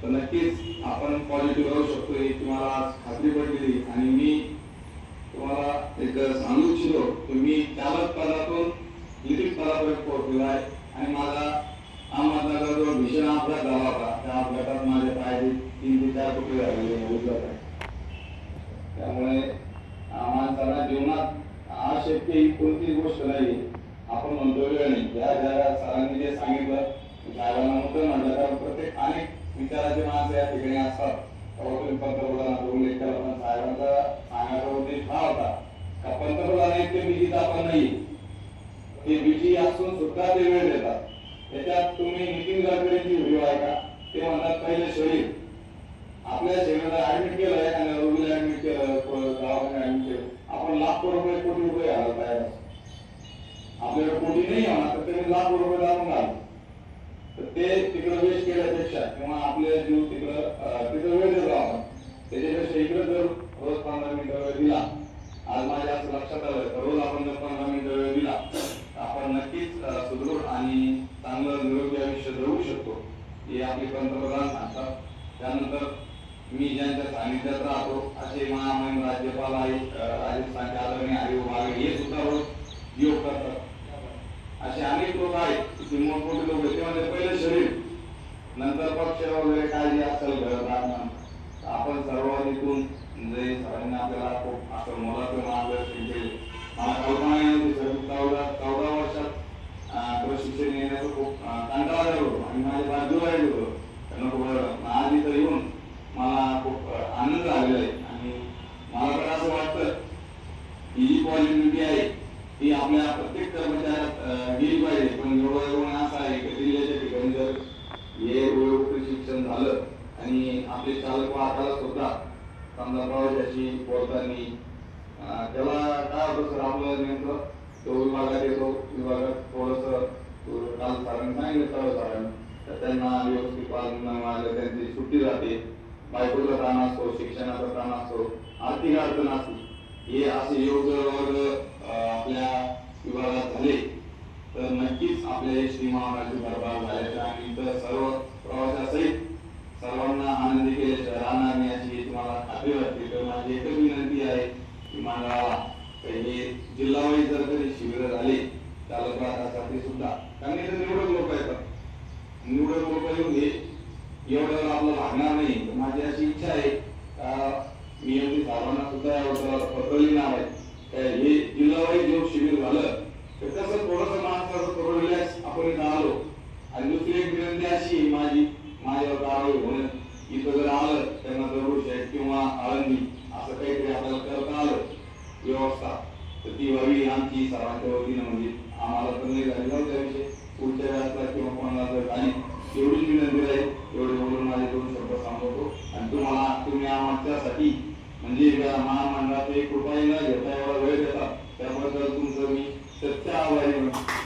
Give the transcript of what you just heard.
तर नक्कीच आपण पॉझिटिव्ह राहू शकतो ही तुम्हाला खात्री पडलेली। आणि मी तुम्हाला एक सांगू इच्छितो की मी चालक पदातून लिपिक पदापर्यंत पोहोचलो आहे आणि माझा अहमदनगर जो भीषण अपघात झाला होता त्या अपघातात माझे पायाचे 3 ते 4 तुकडे झालेले। त्यामुळे माणसाला जीवनात अशक्य ही कोणतीच गोष्ट नाही। आपण म्हणतो वेळ नाही, या जगात सरांनी जे सांगितलं साहेबांना मुद्दा म्हटलं तर प्रत्येक अनेक विचाराचे माणसं या ठिकाणी असतात। तुम्ही पंतप्रधानांचा उल्लेख केला पण साहेबांचा सांगायचा उद्देश हा होता का पंतप्रधान इतके बिझी आपण नाही, ते बिझी असून सुद्धा ते वेळ देतात। त्याच्यात तुम्ही नितीन गडकरींची व्हिडिओ ऐका, ते म्हणतात पहिले शरीर आपल्या शरीराला ऍडमिट केलं एखाद्या रोगीला ऍडमिट केलं दवाखान्यात ऍडमिट केलं आपण लाखो रुपये कोटी रुपये घालत आहे। आपल्याकडे कोटी नाही होणार तर त्यांनी लाखो रुपये लागून घाल तर ते तिकडे वेस्ट केल्यापेक्षा किंवा आपले जीव तिकडे वेळ देतो आपण त्याच्यापेक्षा इकडे जर रोज 15 मिनिटं वेळ दिला, आज माझ्या असं लक्षात आलं तर रोज आपण जर 15 मिनिटं वेळ दिला आपण नक्कीच सुदृढ आणि चांगलं निरोगी आयुष्य जगू शकतो हे आपले पंतप्रधान सांगतात। त्यानंतर मी ज्यांच्या सानिध्यात राहतो असे महामहिम राज्यपाल आहे राजस्थानचे आदरणीय हरिभाऊ बागडे हे सुद्धा रोज योग करतात। असे अनेक लोक आहेत की मोठमोठे लोक ते म्हणजे पहिले शरीर नंतर पक्ष वगैरे काय जे असेल घरात आपण सर्वांतून म्हणजे सरांनी आपल्याला खूप असं मोलाचं मार्गदर्शन केले। मला कल्पना नव्हती सर 14 वर्षात प्रशिक्षण घेण्याचं खूप कंटाळा आलो होतो आणि माझ्या बाजूला राहिलो होतो त्यांना आज इथं येऊन मला खूप आनंद झालेला आहे। आणि मला तर असं वाटतं ही जी पॉझिटिव्हिटी आहे ती आपल्या प्रत्येक कर्मचाऱ्यात गेली पाहिजे। पण एवढं असं आहे की जिल्ह्याच्या ठिकाणी जर हे प्रशिक्षण झालं आणि आपले चालक वाहकाला सुद्धा समजा प्रवाशाशी बोलताना त्याला काय होतं सर आपलं नेमकं तो विभागात येतो, विभागात थोडंसं काल सरांनी सांगितलं सरांनी तर त्यांना व्यवस्थित पालन न त्यांची सुट्टी जाते, बायकोचा ताण असतो, शिक्षणाचा ताण असतो, आर्थिक अडचण असते। हे असे योग्य वर्ग आपल्या विभागात झाले तर नक्कीच आपल्या एसटी महामंडळाची भरभराट झाल्याच्या आणि इतर सर्व प्रवाशासहित सर्वांना आनंदी केल्याशिवाय राहणार नाही अशी तुम्हाला खात्री वाटते। तर माझी एकच विनंती आहे की मंडळाला हे जिल्हावाईज जर कधी शिबिर झाले चालक वाहकासाठी सुद्धा कारण इथे निवडक लोक येतात, निवडक लोक येऊन घे एवढं आपलं लागणार नाही। माझी अशी इच्छा आहे का मी एवढी सर्वांना सुद्धा यावर पत्र लिहिणार आहे हे जिल्हावाईज जेव्हा शिबिर झालं तर तसं थोडंसं माणसाचं थोडं रिलॅक्स आपण इथं आलो। आणि दुसरी एक विनंती अशी माझ्यावर कारवाई होणं इथं जर आलं त्यांना दगडूशेठ किंवा आळंदी असं काहीतरी आपल्याला करता आलं व्यवस्था तर ती व्हावी आमची सर्वांच्या वतीनं म्हणजे आम्हाला तर नाही झाली नव्हत्या विषय पुढच्या वेळेला किंवा कोणाला जर काही एवढीच विनंती राहील। एवढे बोलून माझे 2 शब्द सांगतो आणि तुम्ही आमच्यासाठी म्हणजे महामंडळाचे कृपाही न घेता एवढा वेळ देतात त्याबद्दल तुमचं मी सच्चा आभारी आहे।